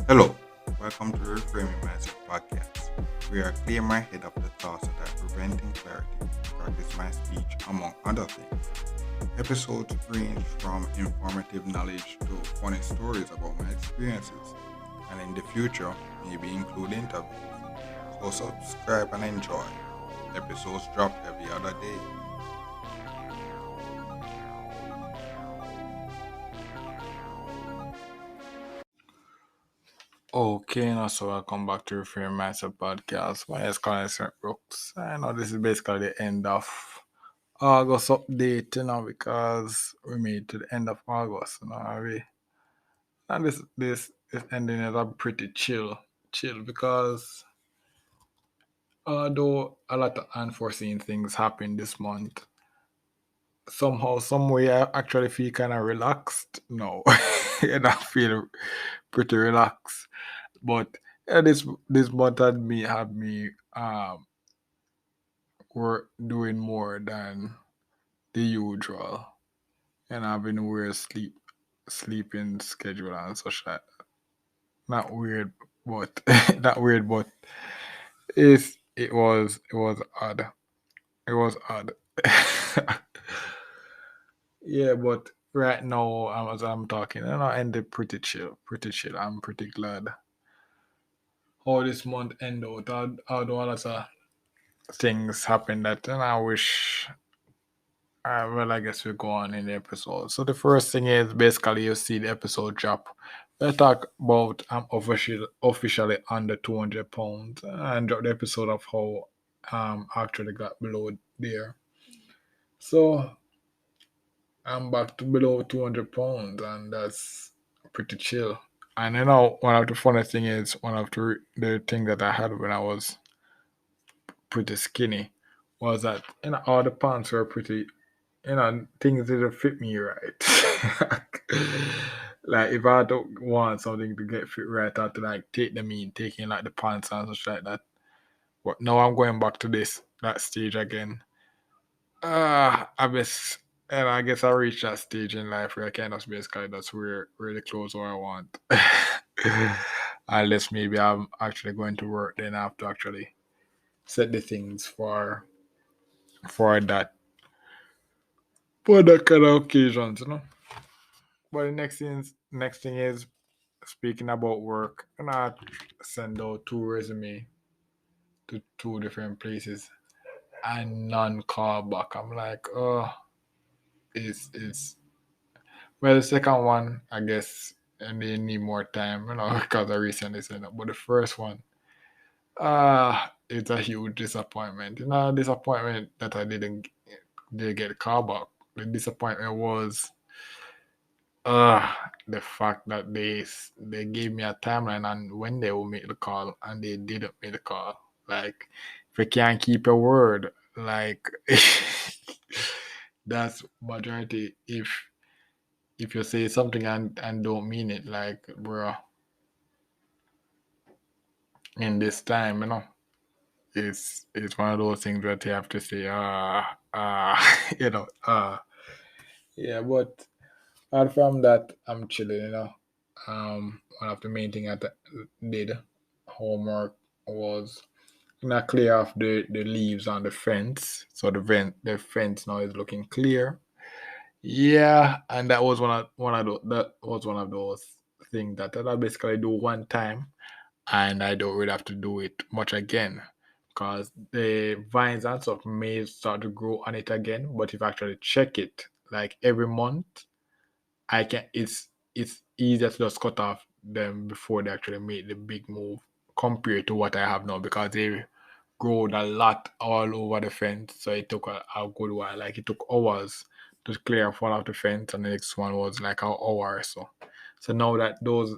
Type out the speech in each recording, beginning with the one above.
Hello, welcome to the Reframing Mindset podcast. We are clear my head of the thoughts that are preventing clarity, practice my speech, among other things. Episodes range from informative knowledge to funny stories about my experiences, and in the future, maybe include interviews. So subscribe and enjoy. Episodes drop every other day. Okay, now so welcome back to Reframe Mindset Podcast. My name is Colin St. Brooks. I know this is basically the end of August update, because we made to the end of August, and this is ending is a pretty chill because although a lot of unforeseen things happened this month, somehow, some way, I actually feel kind of relaxed now, and I feel pretty relaxed. But this month had me were doing more than the usual, and having weird sleeping schedule and such like not weird, but not weird, but it was odd. It was odd. Yeah, but right now, as I'm talking, ended pretty chill. I'm pretty glad how this month ended out. Although a lot of things happened that, and I wish. Well, I guess we go on in the episode. So the first thing is basically you see the episode drop. We talk about officially under 200 pounds and drop the episode of how actually got below there. So I'm back to below 200 pounds, and that's pretty chill. And one of the funny thing is one of the thing that I had when I was pretty skinny was that all the pants were pretty, things didn't fit me right. Like if I don't want something to get fit right, I have to like take them in, taking like the pants and such like that. But now I'm going back to that stage again. I guess I reached that stage in life where I kind of basically that's where the clothes where I want. Unless maybe I'm actually going to work, then I have to actually set the things for that kind of occasions. But the next thing is speaking about work, and I send out two resume to two different places and none call back. I'm like, oh, it's well, the second one, I guess, and they need more time, because I recently said that. But the first one, it's a huge disappointment. Disappointment that I didn't get a call back. The disappointment was the fact that they gave me a timeline and when they will make the call and they didn't make the call. Like if you can't keep a word, like that's majority. If you say something and don't mean it, like bro, in this time, it's one of those things that you have to say, yeah, but apart from that, I'm chilling. One of the main thing did homework was clear off the leaves on the fence. So the fence now is looking clear. Yeah, and that was one of those things that I basically do one time, and I don't really have to do it much again because the vines and stuff may start to grow on it again. But if I actually check it like every month, I can it's easier to just cut off them before they actually make the big move compared to what I have now because they growed a lot all over the fence. So it took a good while. Like it took hours to clear off one of the fence and the next one was like an hour or so. So now that those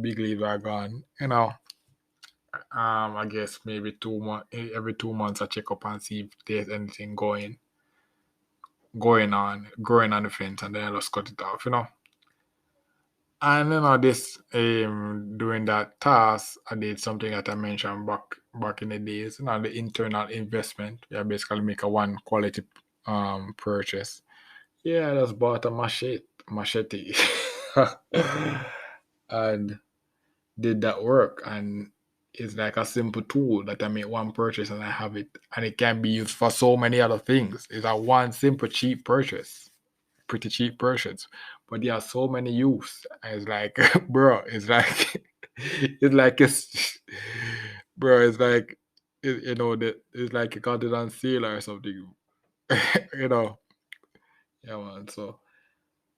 big leaves are gone, I guess maybe every 2 months I check up and see if there's anything going on growing on the fence and then I just cut it off. And this doing that task, I did something that I mentioned back in the days. The internal investment. Yeah, basically make a one quality purchase. Yeah, I just bought a machete, and did that work. And it's like a simple tool that I make one purchase and I have it, and it can be used for so many other things. It's a one simple cheap purchase, pretty cheap purchase, but there are so many use. And it's like, bro, it's like, it's like bro, it's like, that it's like you got it on sale or something, you know. Yeah, man. So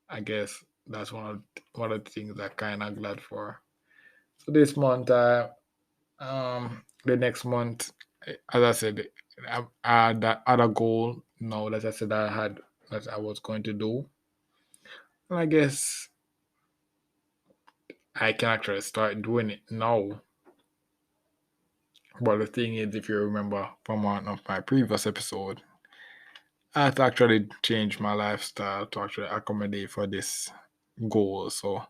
I guess that's one of the things I kind of glad for. So this month, the next month, as I said, I had that other goal now that I said I had that I was going to do. And I guess I can actually start doing it now. But the thing is, if you remember from one of my previous episode, I had to actually change my lifestyle to actually accommodate for this goal. So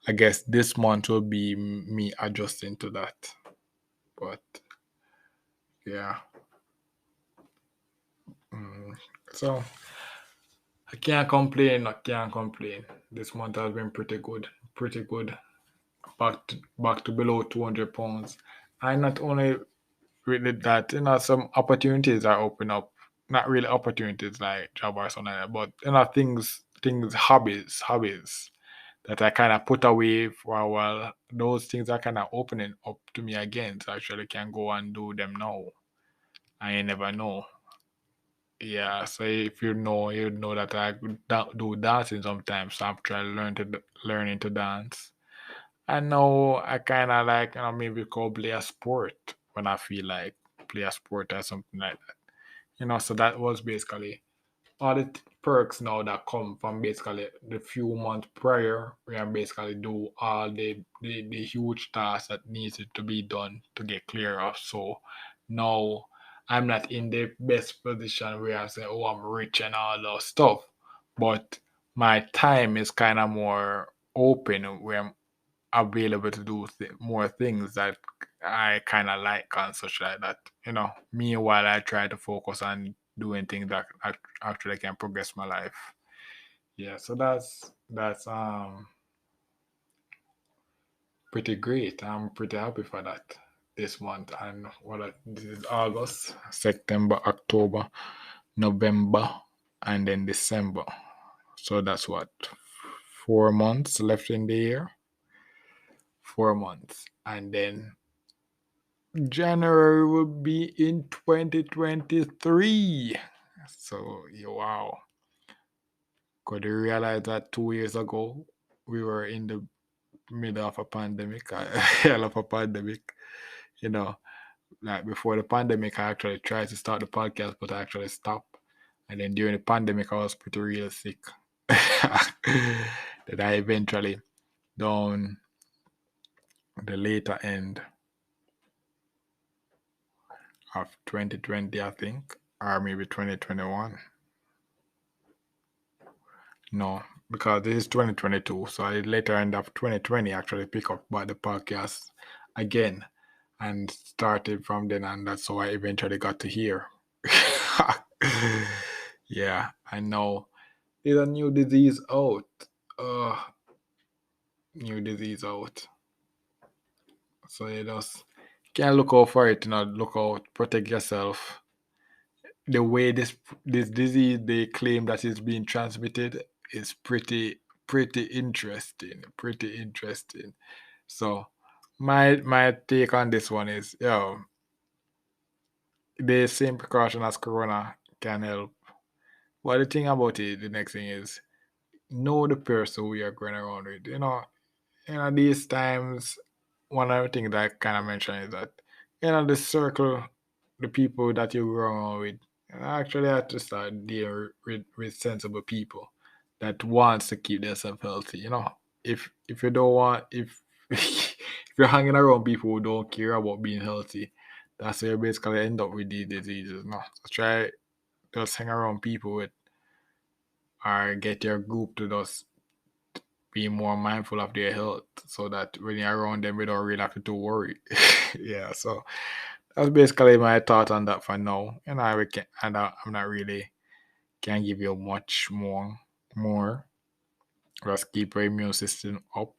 I guess this month will be me adjusting to that. But yeah, mm, so I can't complain. I can't complain. This month has been pretty good. Pretty good. Back to below 200 pounds. I not only really that, some opportunities are open up. Not really opportunities like job or something like that, but things, hobbies that I kind of put away for a while. Those things are kind of opening up to me again, so I actually can go and do them now. I never know. Yeah, so if you know that I do dancing sometimes. So I'm trying to learning to dance. I know I kind of like, maybe go play a sport when I feel like play a sport or something like that. So that was basically all the perks now that come from basically the few months prior, we can basically do all the huge tasks that needed to be done to get clear of. So now I'm not in the best position where I say, oh, I'm rich and all that stuff, but my time is kind of more open where I'm available to do more things that I kind of like and such like that. Meanwhile, I try to focus on doing things that actually can progress my life. Yeah, so that's pretty great. I'm pretty happy for that this month. And this is August, September, October, November, and then December. So that's what, 4 months left in the year. 4 months, and then January will be in 2023. So, yeah, wow. Could you realize that 2 years ago we were in the middle of a pandemic, a hell of a pandemic? You know, like before the pandemic, I actually tried to start the podcast, but I actually stopped. And then during the pandemic, I was pretty real sick. That I eventually, down the later end of 2020, I think, or maybe 2021. No, because this is 2022. So I later end of 2020 actually pick up by the podcast again and started from then, and that's how I eventually got to here. Yeah, I know. There's a new disease out. Uh, New disease out. So you just can look out for it, look out, protect yourself. The way this disease they claim that it's being transmitted is pretty interesting. Pretty interesting. So my take on this one is, the same precaution as corona can help. But the thing about it, the next thing is know the person we are going around with. These times, one of the things that I kind of mentioned is that, the circle, the people that you grow around with, actually have to start dealing with sensible people that wants to keep themselves healthy. If you don't want, if if you're hanging around people who don't care about being healthy, that's where you basically end up with these diseases. No, so try just hang around people with, or get your group to just be more mindful of their health so that when you're around them, we don't really have to worry. Yeah, so that's basically my thought on that for now. And I'm not really can give you much more. Just keep your immune system up.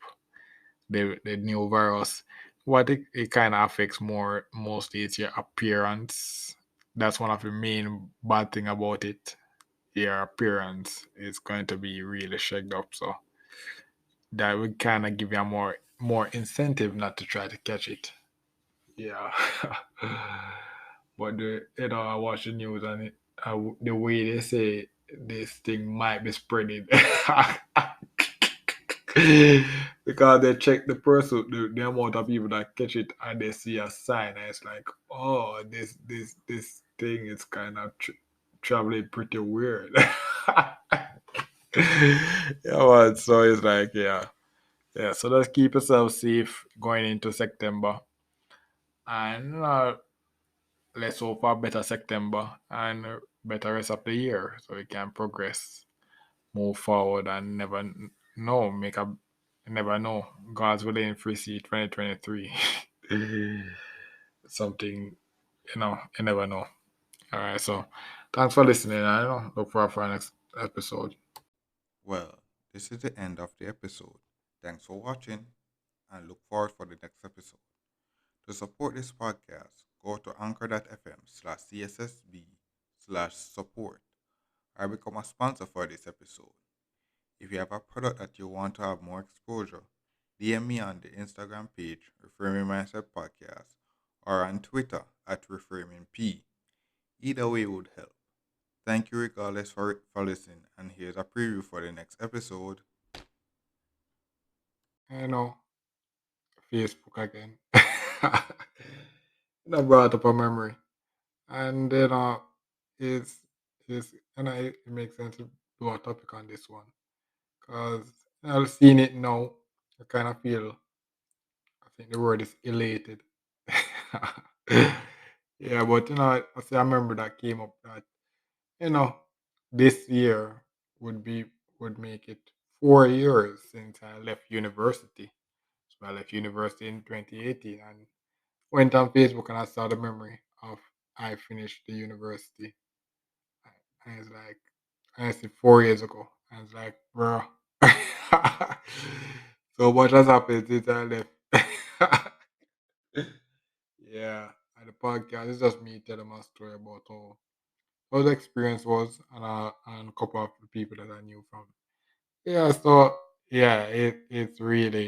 The new virus, what it kind of affects more mostly is your appearance. That's one of the main bad thing about it. Your appearance is going to be really shaken up. So that would kind of give you a more incentive not to try to catch it. Yeah. But I watch the news and the way they say this thing might be spreading. Because they check the person, the amount of people that catch it, and they see a sign, and it's like, oh, this thing is kind of traveling pretty weird. Yeah, man. So it's like, yeah. So let's keep yourself safe going into September, and let's hope for a better September and better rest of the year, so we can progress, move forward, and know, never know. God's willing, free see 2023. Something, you never know. All right, so thanks for listening. I look forward for our next episode. Well, this is the end of the episode. Thanks for watching and look forward for the next episode. To support this podcast, go to anchor.fm/cssb/support or become a sponsor for this episode. If you have a product that you want to have more exposure, DM me on the Instagram page, Reframing Mindset Podcast, or on Twitter at ReframingP. Either way would help. Thank you regardless for listening, and here's a preview for the next episode. You know, Facebook again. That brought up a memory. And it's it makes sense to do a topic on this one because I've seen it now. I kind of feel, I think the word is elated. Yeah, but I remember that came up that you know this year would be would make it 4 years since I left university. So I left university in 2018 and went on Facebook and I saw the memory of I finished the university. And it's like, and it's 4 years ago. And it's like, bro, so much has happened since I left. Yeah, and the podcast is just me telling my story about how the experience was and a couple of the people that I knew from. Yeah, so yeah, it's really